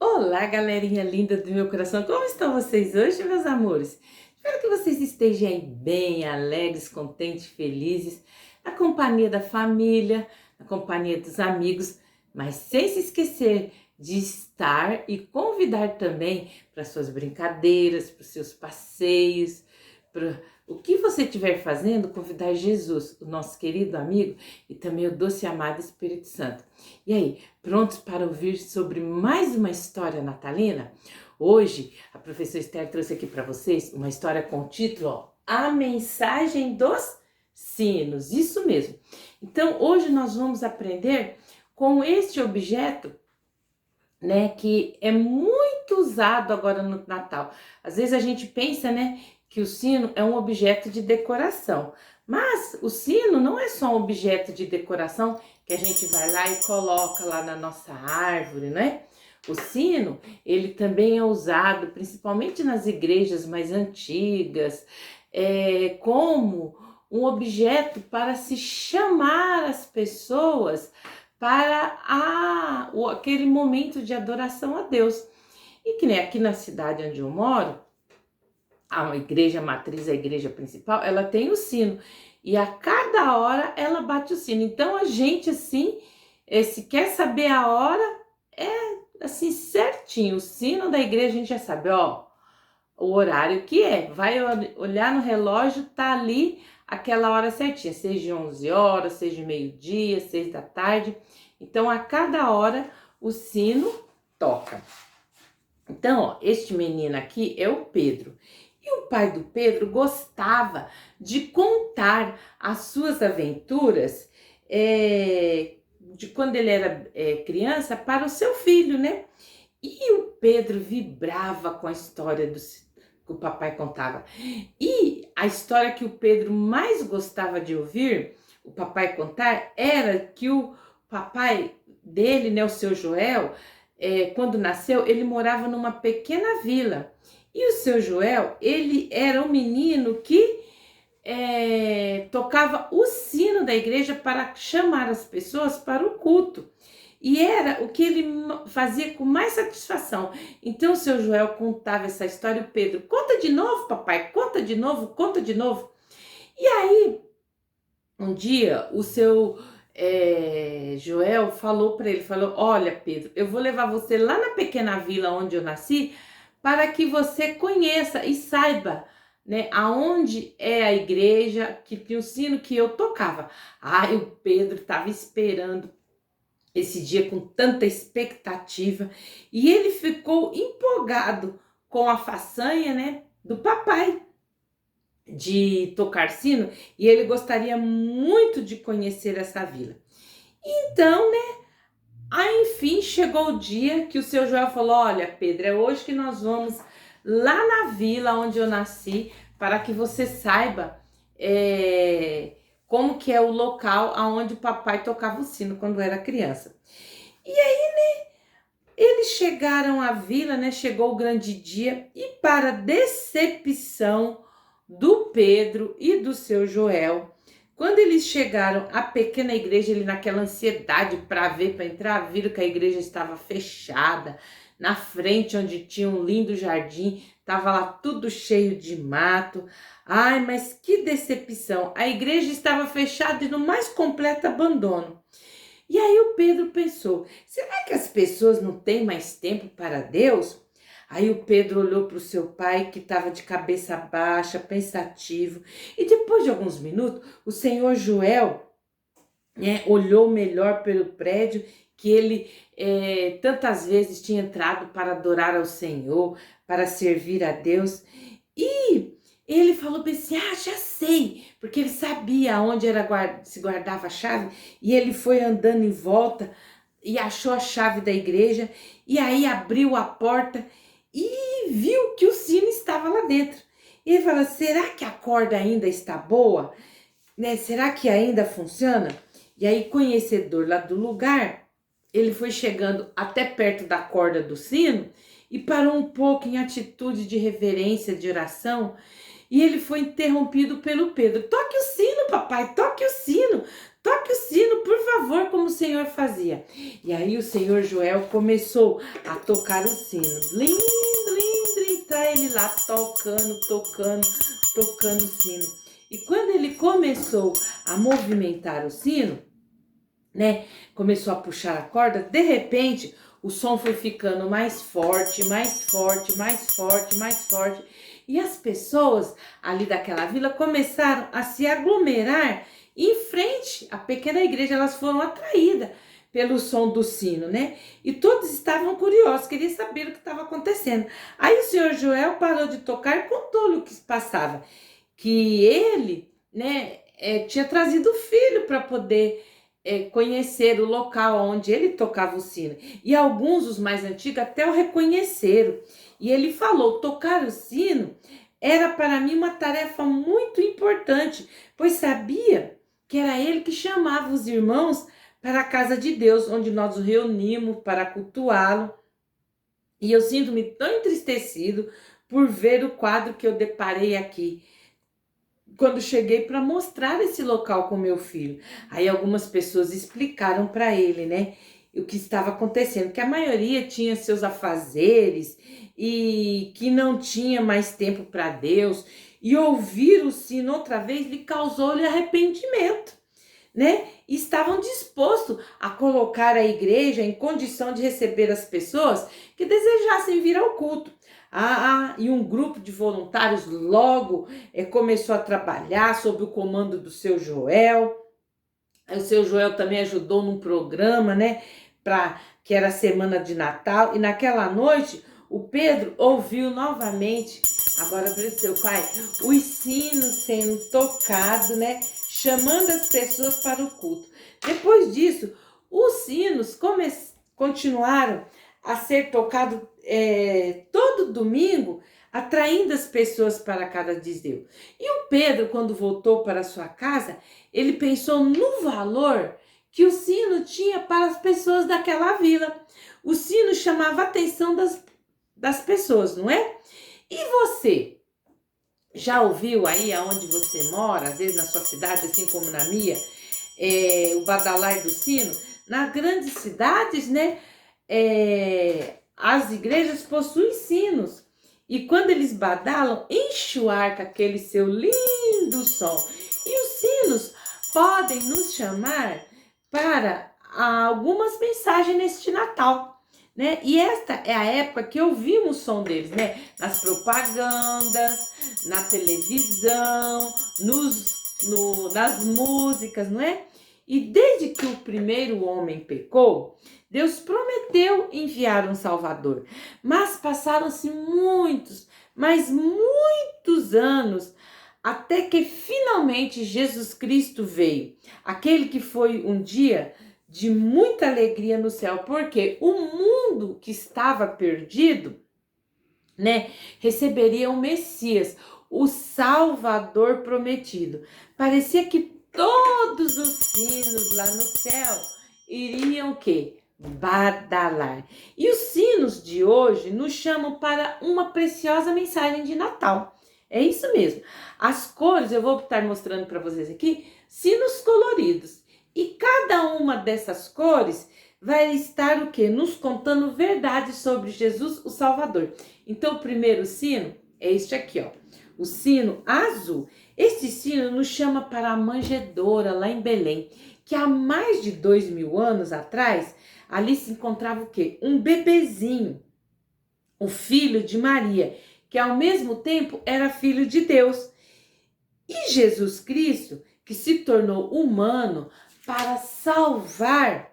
Olá, galerinha linda do meu coração. Como estão vocês hoje, meus amores? Espero que vocês estejam aí bem, alegres, contentes, felizes, na companhia da família, na companhia dos amigos, mas sem se esquecer de estar e convidar também para suas brincadeiras, para os seus passeios, para o que você estiver fazendo, convidar Jesus, o nosso querido amigo, e também o doce e amado Espírito Santo. E aí, prontos para ouvir sobre mais uma história natalina? Hoje, a professora Esther trouxe aqui para vocês uma história com o título, A Mensagem dos Sinos. Isso mesmo. Então, hoje nós vamos aprender com este objeto, né, que é muito usado agora no Natal. Às vezes a gente pensa, né, que o sino é um objeto de decoração, mas o sino não é só um objeto de decoração que a gente vai lá e coloca lá na nossa árvore, né? O sino, ele também é usado principalmente nas igrejas mais antigas, como um objeto para se chamar as pessoas para aquele momento de adoração a Deus. E que nem aqui na cidade onde eu moro, a igreja matriz, a igreja principal, ela tem o sino. E a cada hora ela bate o sino. Então a gente, assim, se quer saber a hora, é assim certinho. O sino da igreja a gente já sabe, ó, o horário que é. Vai olhar no relógio, tá ali aquela hora certinha, seja 11 horas, seja meio-dia, 6 da tarde. Então, a cada hora, o sino toca. Então, ó, este menino aqui é o Pedro. E o pai do Pedro gostava de contar as suas aventuras de quando ele era criança para o seu filho, né? E o Pedro vibrava com a história que o papai contava. E a história que o Pedro mais gostava de ouvir, o papai contar, era que o papai dele, né, o seu Joel, quando nasceu, ele morava numa pequena vila. E o seu Joel, ele era um menino que tocava o sino da igreja para chamar as pessoas para o culto. E era o que ele fazia com mais satisfação. Então o seu Joel contava essa história, o Pedro, conta de novo, papai, conta de novo, conta de novo. E aí, um dia, o seu Joel falou para ele, falou, olha Pedro, eu vou levar você lá na pequena vila onde eu nasci, para que você conheça e saiba, né, aonde é a igreja, que tinha o sino que eu tocava. Ai, o Pedro estava esperando esse dia com tanta expectativa e ele ficou empolgado com a façanha, né, do papai de tocar sino, e ele gostaria muito de conhecer essa vila. Então, né, aí enfim chegou o dia que o seu Joel falou, olha Pedro, é hoje que nós vamos lá na vila onde eu nasci, para que você saiba como que é o local aonde o papai tocava o sino quando era criança. E aí, né, eles chegaram à vila, né, chegou o grande dia, e para decepção do Pedro e do seu Joel, quando eles chegaram à pequena igreja, ele naquela ansiedade para ver, para entrar, viram que a igreja estava fechada. Na frente, onde tinha um lindo jardim, estava lá tudo cheio de mato. Ai, mas que decepção! A igreja estava fechada e no mais completo abandono. E aí o Pedro pensou, será que as pessoas não têm mais tempo para Deus? Aí o Pedro olhou para o seu pai, que estava de cabeça baixa, pensativo. E depois de alguns minutos, o senhor Joel, né, olhou melhor pelo prédio que ele tantas vezes tinha entrado para adorar ao Senhor, para servir a Deus. E ele falou para assim, já sei, porque ele sabia onde se guardava a chave, e ele foi andando em volta e achou a chave da igreja, e aí abriu a porta e viu que o sino estava lá dentro. E ele falou, será que a corda ainda está boa? Né? Será que ainda funciona? E aí, conhecedor lá do lugar, ele foi chegando até perto da corda do sino e parou um pouco em atitude de reverência, de oração, e ele foi interrompido pelo Pedro. Toque o sino, papai, toque o sino toque o sino, por favor, como o Senhor fazia. E aí o Senhor Joel começou a tocar o sino. Blim, blim, blim, tá ele lá tocando, tocando o sino. E quando ele começou a movimentar o sino, né, começou a puxar a corda, de repente o som foi ficando mais forte, mais forte, mais forte, mais forte. E as pessoas ali daquela vila começaram a se aglomerar em frente à pequena igreja. Elas foram atraídas pelo som do sino, né? E todos estavam curiosos, queriam saber o que estava acontecendo. Aí o senhor Joel parou de tocar e contou-lhe o que se passava. Que ele, né, tinha trazido o filho para poder conhecer o local onde ele tocava o sino. E alguns, os mais antigos, até o reconheceram. E ele falou: tocar o sino era para mim uma tarefa muito importante, pois sabia que era ele que chamava os irmãos para a casa de Deus, onde nós nos reunimos para cultuá-lo. E eu sinto-me tão entristecido por ver o quadro que eu deparei aqui, quando cheguei para mostrar esse local com meu filho. Aí algumas pessoas explicaram para ele, né, o que estava acontecendo, que a maioria tinha seus afazeres e que não tinha mais tempo para Deus, e ouvir o sino outra vez lhe causou-lhe arrependimento, né? E estavam dispostos a colocar a igreja em condição de receber as pessoas que desejassem vir ao culto. E um grupo de voluntários logo começou a trabalhar sob o comando do seu Joel. O seu Joel também ajudou num programa, né, que era a semana de Natal. E naquela noite, o Pedro ouviu novamente, agora para o seu pai, os sinos sendo tocados, né, chamando as pessoas para o culto. Depois disso, os sinos continuaram a ser tocados todo domingo, atraindo as pessoas para a casa de Deus. E o Pedro, quando voltou para sua casa, ele pensou no valor que o sino tinha para as pessoas daquela vila. O sino chamava a atenção das pessoas, não é? E você? Já ouviu aí aonde você mora, às vezes na sua cidade, assim como na minha, o badalar do sino? Nas grandes cidades, né, as igrejas possuem sinos. E quando eles badalam, enche o ar com aquele seu lindo som. E os sinos podem nos chamar para algumas mensagens neste Natal, né? E esta é a época que ouvimos o som deles, né? Nas propagandas, na televisão, nas músicas, não é? E desde que o primeiro homem pecou, Deus prometeu enviar um Salvador. Mas passaram-se muitos, mas muitos anos, até que finalmente Jesus Cristo veio. Aquele que foi um dia de muita alegria no céu, porque o mundo que estava perdido, né, receberia o Messias, o Salvador prometido. Parecia que todos os sinos lá no céu iriam o quê? Badalar. E os sinos de hoje nos chamam para uma preciosa mensagem de Natal. É isso mesmo. As cores, eu vou estar mostrando para vocês aqui, sinos coloridos. E cada uma dessas cores vai estar o quê? Nos contando verdades sobre Jesus, o Salvador. Então, o primeiro sino é este aqui, ó. O sino azul. Este sino nos chama para a manjedoura lá em Belém, que há mais de 2000 anos atrás, ali se encontrava o quê? Um bebezinho, o filho de Maria, que ao mesmo tempo era filho de Deus. E Jesus Cristo, que se tornou humano para salvar,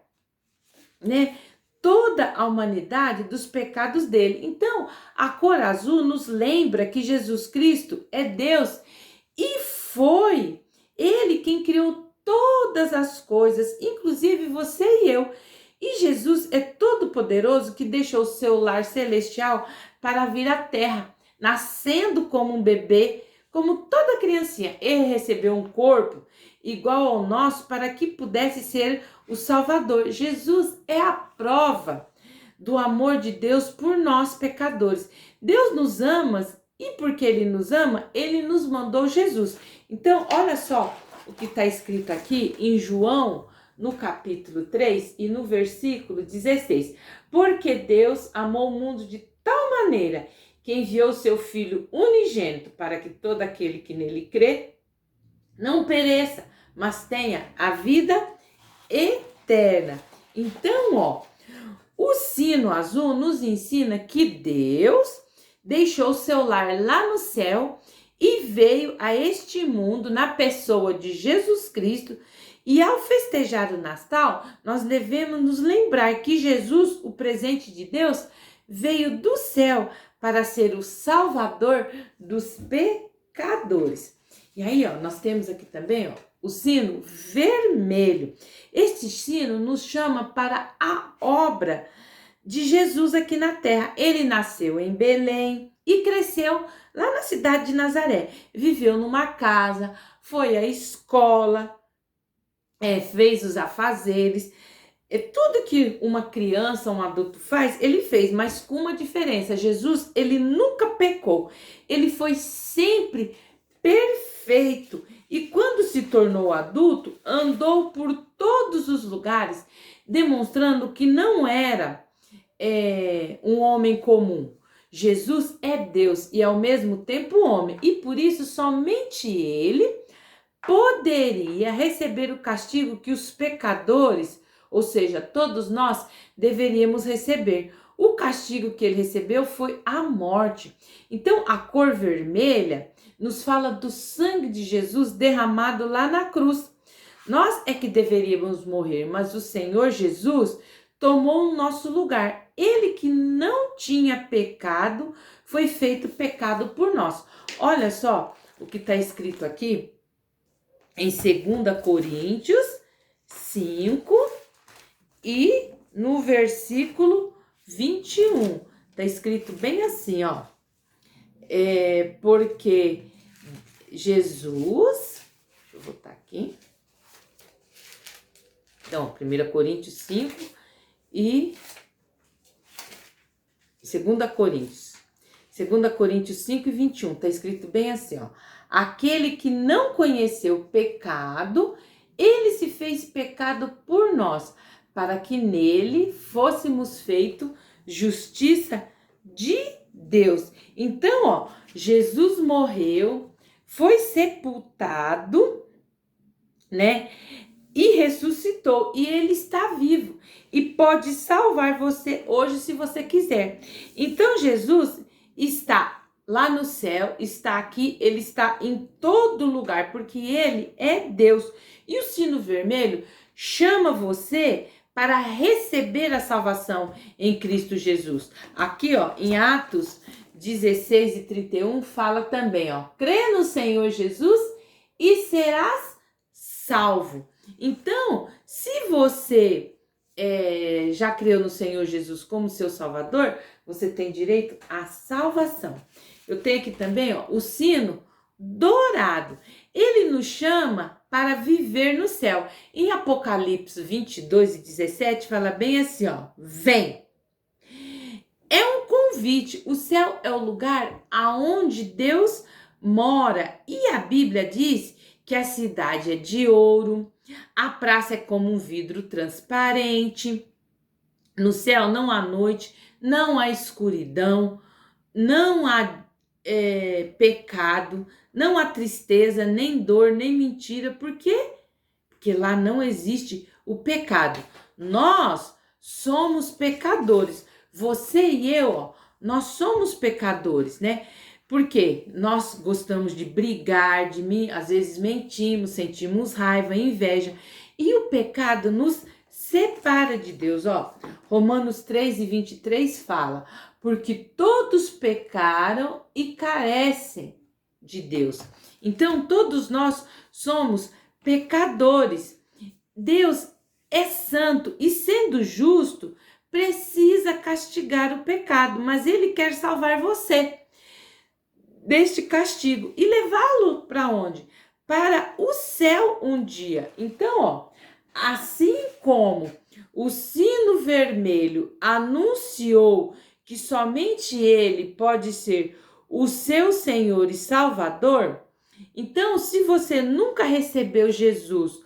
né, toda a humanidade dos pecados dele. Então, a cor azul nos lembra que Jesus Cristo é Deus e foi ele quem criou todas as coisas, inclusive você e eu. E Jesus é todo poderoso que deixou o seu lar celestial para vir à terra, nascendo como um bebê, como toda criancinha. Ele recebeu um corpo igual ao nosso para que pudesse ser o Salvador. Jesus é a prova do amor de Deus por nós pecadores. Deus nos ama e porque Ele nos ama, Ele nos mandou Jesus. Então, olha só o que está escrito aqui em João, no capítulo 3 e no versículo 16. Porque Deus amou o mundo de tal maneira que enviou seu Filho unigênito para que todo aquele que nele crê não pereça, mas tenha a vida eterna. Então, o sino azul nos ensina que Deus deixou seu lar lá no céu e veio a este mundo na pessoa de Jesus Cristo. E ao festejar o Natal, nós devemos nos lembrar que Jesus, o presente de Deus, veio do céu para ser o Salvador dos pecadores. E aí, nós temos aqui também, o sino vermelho. Este sino nos chama para a obra de Jesus aqui na terra. Ele nasceu em Belém e cresceu lá na cidade de Nazaré. Viveu numa casa, foi à escola, fez os afazeres. Tudo que uma criança, um adulto faz, ele fez, mas com uma diferença. Jesus, ele nunca pecou. Ele foi sempre perfeito. E quando se tornou adulto, andou por todos os lugares, demonstrando que não era um homem comum. Jesus é Deus e ao mesmo tempo homem. E por isso somente ele poderia receber o castigo que os pecadores, ou seja, todos nós, deveríamos receber. O castigo que ele recebeu foi a morte. Então, a cor vermelha nos fala do sangue de Jesus derramado lá na cruz. Nós é que deveríamos morrer, mas o Senhor Jesus tomou o nosso lugar. Ele que não tinha pecado, foi feito pecado por nós. Olha só o que está escrito aqui em 2 Coríntios 5 e no versículo 21. Está escrito bem assim, porque Jesus, deixa eu botar aqui. Então, 1 Coríntios 5 e 2 Coríntios. 2 Coríntios 5 e 21, está escrito bem assim, aquele que não conheceu o pecado, ele se fez pecado por nós, para que nele fôssemos feito justiça de Deus. Então, Jesus morreu, foi sepultado, né? E ressuscitou, e ele está vivo e pode salvar você hoje se você quiser. Então Jesus está lá no céu, está aqui, ele está em todo lugar, porque ele é Deus. E o sino vermelho chama você para receber a salvação em Cristo Jesus. Aqui, em Atos 16 e 31, fala também, crê no Senhor Jesus e serás salvo. Então, se você já creu no Senhor Jesus como seu Salvador, você tem direito à salvação. Eu tenho aqui também, o sino dourado. Ele nos chama para viver no céu. Em Apocalipse 22 e 17, fala bem assim, vem. É um convite. O céu é o lugar aonde Deus mora. E a Bíblia diz que a cidade é de ouro, a praça é como um vidro transparente. No céu não há noite, não há escuridão, não há pecado, não há tristeza, nem dor, nem mentira. Por quê? Porque lá não existe o pecado. Nós somos pecadores. Você e eu, nós somos pecadores, né? Porque nós gostamos de brigar, às vezes mentimos, sentimos raiva, inveja. E o pecado nos separa de Deus. Romanos 3 e 23 fala, porque todos pecaram e carecem de Deus. Então, todos nós somos pecadores. Deus é santo e, sendo justo, precisa castigar o pecado, mas ele quer salvar você deste castigo e levá-lo para onde? Para o céu um dia. Então, assim como o sino vermelho anunciou que somente ele pode ser o seu Senhor e Salvador, Então, se você nunca recebeu Jesus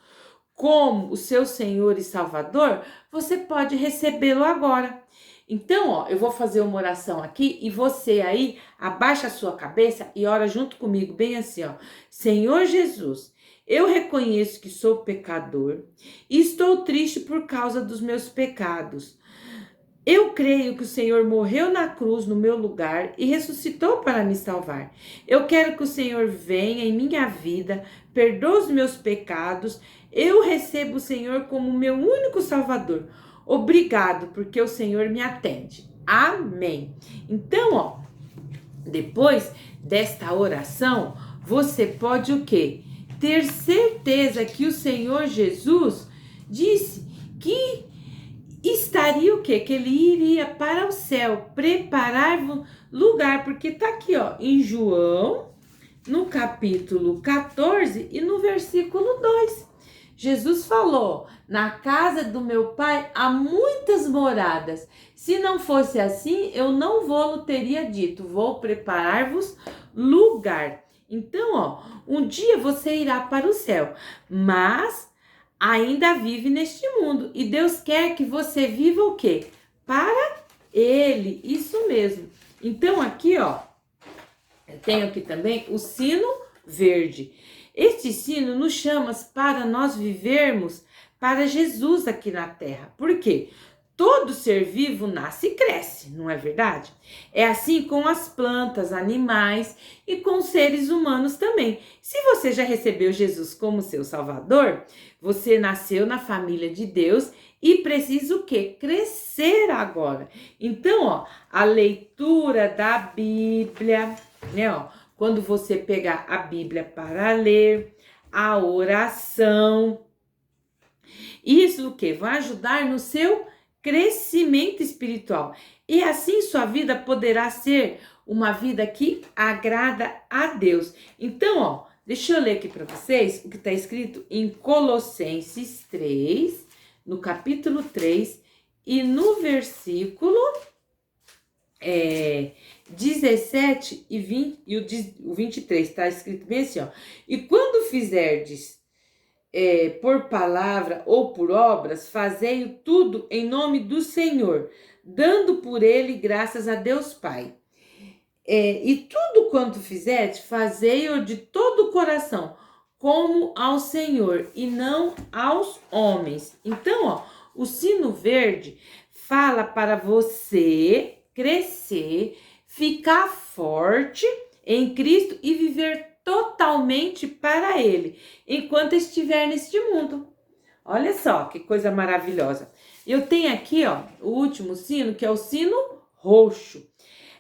como o seu Senhor e Salvador, você pode recebê-lo agora. Então, ó, eu vou fazer uma oração aqui e você aí abaixa a sua cabeça e ora junto comigo, bem assim, ó. Senhor Jesus, eu reconheço que sou pecador e estou triste por causa dos meus pecados. Eu creio que o Senhor morreu na cruz no meu lugar e ressuscitou para me salvar. Eu quero que o Senhor venha em minha vida, perdoe os meus pecados. Eu recebo o Senhor como meu único Salvador. Obrigado, porque o Senhor me atende. Amém. Então, ó, depois desta oração, você pode o quê? Ter certeza que o Senhor Jesus disse que estaria o quê? Que ele iria para o céu, preparar lugar, porque tá aqui, ó, em João, no capítulo 14 e no versículo 2. Jesus falou: na casa do meu pai há muitas moradas. Se não fosse assim, eu não vou-lo teria dito, vou preparar-vos lugar. Então, ó, um dia você irá para o céu, mas ainda vive neste mundo. E Deus quer que você viva o quê? Para Ele, isso mesmo. Então aqui, ó, eu tenho aqui também o sino verde. Este sino nos chama para nós vivermos para Jesus aqui na terra. Por quê? Todo ser vivo nasce e cresce, não é verdade? É assim com as plantas, animais e com os seres humanos também. Se você já recebeu Jesus como seu Salvador, você nasceu na família de Deus e precisa o quê? Crescer agora. Então, ó, a leitura da Bíblia, né, ó, quando você pegar a Bíblia para ler, a oração, isso o quê? Vai ajudar no seu crescimento espiritual. E assim sua vida poderá ser uma vida que agrada a Deus. Então, ó, deixa eu ler aqui para vocês o que está escrito em Colossenses 3, no capítulo 3 e no versículo 17 e 20, e o 23, está escrito bem assim, ó. E quando fizerdes por palavra ou por obras, fazei-o tudo em nome do Senhor, dando por ele graças a Deus Pai. E tudo quanto fizerdes, fazei-o de todo o coração, como ao Senhor e não aos homens. Então, ó, o sino verde fala para você crescer, ficar forte em Cristo e viver totalmente para Ele, enquanto estiver neste mundo. Olha só que coisa maravilhosa. Eu tenho aqui, ó, o último sino, que é o sino roxo.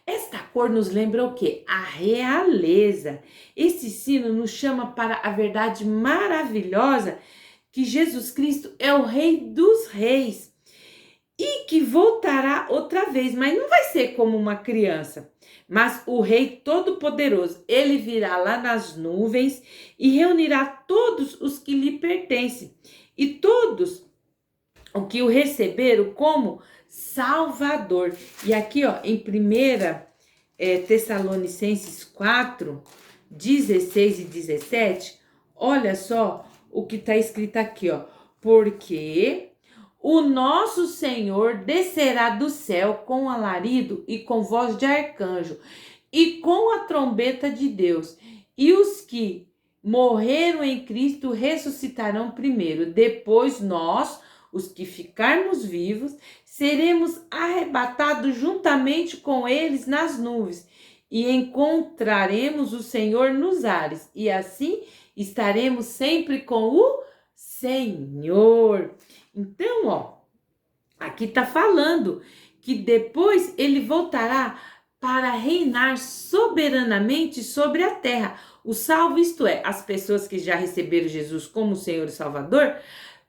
Esta cor nos lembra o quê? A realeza. Esse sino nos chama para a verdade maravilhosa que Jesus Cristo é o Rei dos Reis e que voltará outra vez, mas não vai ser como uma criança, mas o Rei Todo-Poderoso. Ele virá lá nas nuvens e reunirá todos os que lhe pertencem e todos o que o receberam como Salvador. E aqui, ó, em 1 Tessalonicenses 4, 16 e 17, olha só o que está escrito aqui, ó. Porque o nosso Senhor descerá do céu com alarido e com voz de arcanjo e com a trombeta de Deus. E os que morreram em Cristo ressuscitarão primeiro. Depois nós, os que ficarmos vivos, seremos arrebatados juntamente com eles nas nuvens e encontraremos o Senhor nos ares. E assim estaremos sempre com o Senhor. Então, ó, aqui tá falando que depois ele voltará para reinar soberanamente sobre a terra. O salvo, isto é, as pessoas que já receberam Jesus como Senhor e Salvador,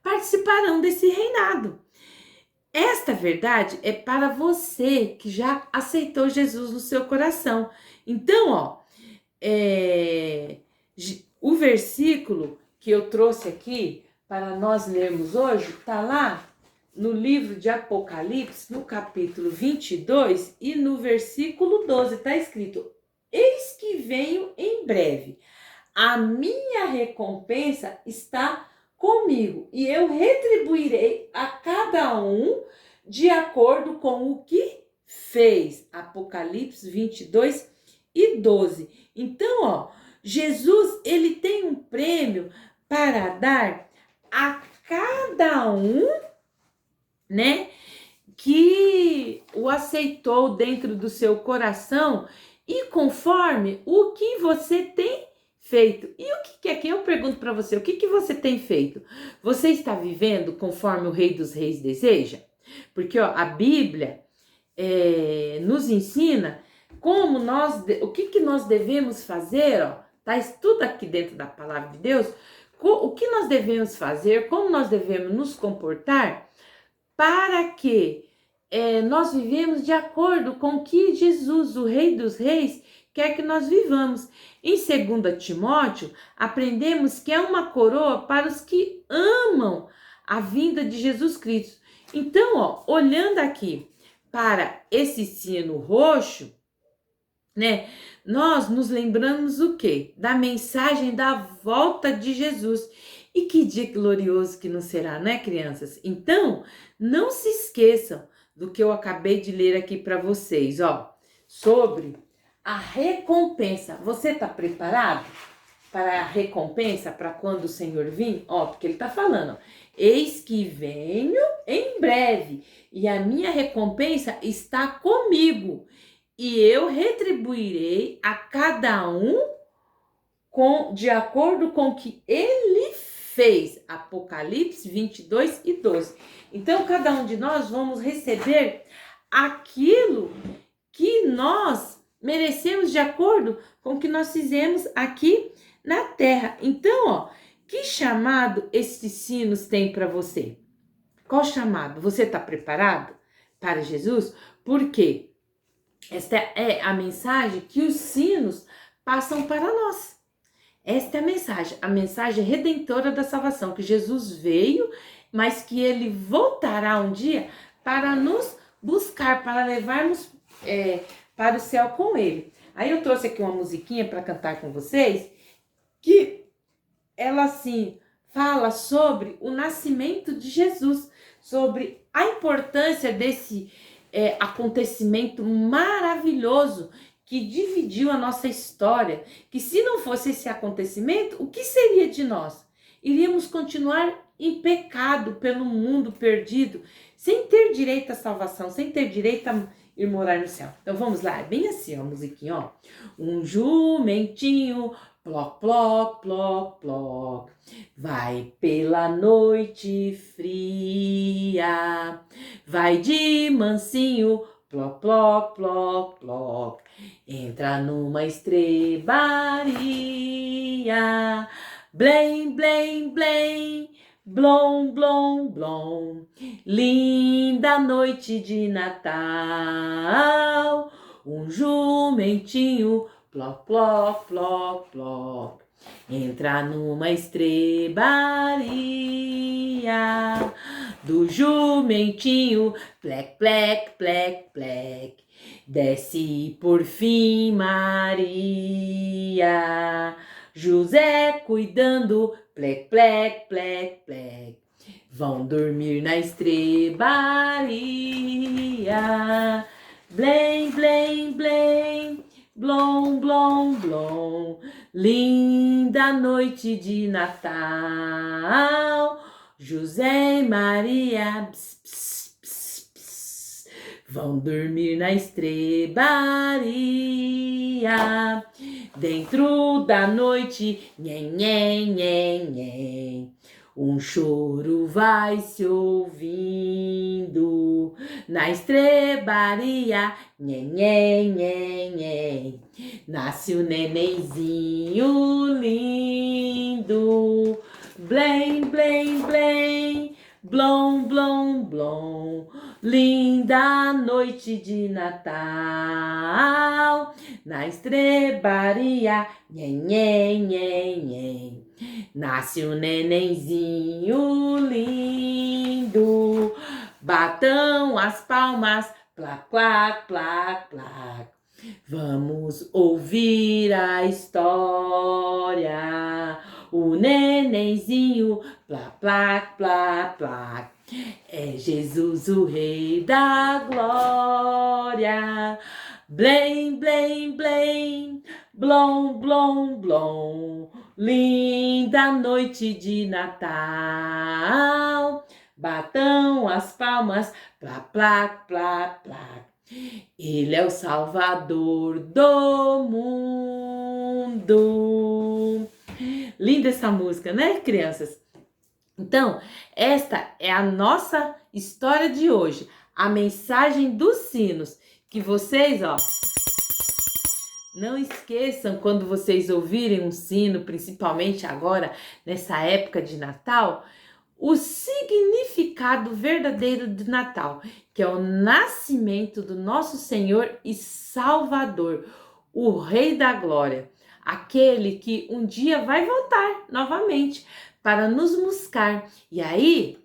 participarão desse reinado. Esta verdade é para você que já aceitou Jesus no seu coração. Então, ó, o versículo que eu trouxe aqui para nós lermos hoje está lá no livro de Apocalipse, no capítulo 22 e no versículo 12, está escrito: eis que venho em breve. a minha recompensa está comigo e eu retribuirei a cada um de acordo com o que fez. Apocalipse 22:12. Então, Jesus, ele tem um prêmio para dar a cada um, né, que o aceitou dentro do seu coração e conforme o que você tem feito. E o que é que eu pergunto para você? O que você tem feito? Você está vivendo conforme o Rei dos Reis deseja? Porque a Bíblia nos ensina como o que nós devemos fazer, tá tudo aqui dentro da palavra de Deus, o que nós devemos fazer, como nós devemos nos comportar para que nós vivemos de acordo com o que Jesus, o Rei dos Reis, quer que nós vivamos. Em 2 Timóteo, aprendemos que é uma coroa para os que amam a vinda de Jesus Cristo. Então, olhando aqui para esse sino roxo, né, nós nos lembramos o quê? Da mensagem da volta de Jesus. E que dia glorioso que não será, né, crianças? Então, não se esqueçam do que eu acabei de ler aqui para vocês, sobre a recompensa. Você está preparado para a recompensa, para quando o Senhor vir? Porque ele está falando, eis que venho em breve, e a minha recompensa está comigo, e eu retribuirei a cada um de acordo com o que ele fez. Apocalipse 22:12. Então, cada um de nós vamos receber aquilo que nós merecemos de acordo com o que nós fizemos aqui na terra. Então, que chamado esses sinos têm para você? Qual chamado? Você está preparado para Jesus? Porque esta é a mensagem que os sinos passam para nós. Esta é a mensagem redentora da salvação, que Jesus veio, mas que ele voltará um dia para nos buscar, para levarmos para o céu com ele. Aí eu trouxe aqui uma musiquinha para cantar com vocês, que ela assim fala sobre o nascimento de Jesus, sobre a importância desse acontecimento maravilhoso que dividiu a nossa história, que se não fosse esse acontecimento, o que seria de nós? Iríamos continuar em pecado pelo mundo perdido, sem ter direito à salvação, sem ter direito a ir morar no céu. Então vamos lá, é bem assim, a musiquinha, Um jumentinho, ploc, ploc, ploc, ploc, vai pela noite fria, vai de mansinho, ploc, ploc, ploc, ploc, entra numa estrebaria, blém, blém, blém, blom, blom, blom, linda noite de Natal, um jumentinho, ploc, ploc, ploc, ploc, entra numa estrebaria, do jumentinho, plec, plec, plec, plec, desce por fim Maria, José cuidando, plec, plec, plec, plec, vão dormir na estrebaria, blém, blém, blém, blom, blom, blom, linda noite de Natal, José e Maria, pss, pss, pss, pss, vão dormir na estrebaria, dentro da noite, nhen, nhen, nhen, nhen, um choro vai se ouvindo na estrebaria, nhen, nhen, nhen, nhen, nasce o nenenzinho lindo, blém, blém, blém, blom, blom, blom, linda noite de Natal, na estrebaria, nhen, nhen, nhen, nhen, nasce o nenenzinho lindo, batam as palmas, plac, plac, plac, plac, vamos ouvir a história plá, plá, plá. É Jesus o Rei da Glória. Blém, blém, blém, blom, blom, blom. Linda noite de Natal. Batam as palmas, plá, plá, plá, plá. Ele é o Salvador do mundo. Linda essa música, né, crianças? Então, esta é a nossa história de hoje. A mensagem dos sinos. Que vocês, ó, não esqueçam quando vocês ouvirem um sino, principalmente agora, nessa época de Natal, o significado verdadeiro de Natal, que é o nascimento do nosso Senhor e Salvador, o Rei da Glória, aquele que um dia vai voltar novamente para nos buscar. E aí,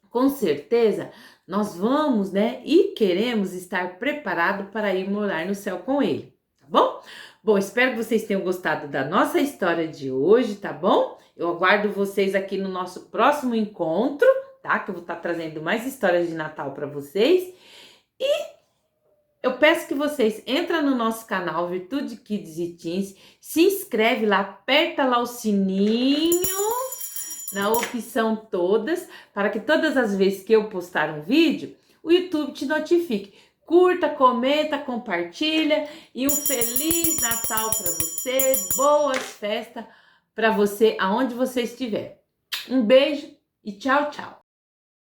com certeza, nós vamos, né, e queremos estar preparados para ir morar no céu com ele, tá bom? Bom, espero que vocês tenham gostado da nossa história de hoje, tá bom? Eu aguardo vocês aqui no nosso próximo encontro, tá? Que eu vou estar trazendo mais histórias de Natal para vocês. E eu peço que vocês entrem no nosso canal Virtude Kids e Teens, se inscreve lá, aperta lá o sininho na opção todas, para que todas as vezes que eu postar um vídeo, o YouTube te notifique. Curta, comenta, compartilha e um Feliz Natal para você, boas festas para você aonde você estiver. Um beijo e tchau, tchau.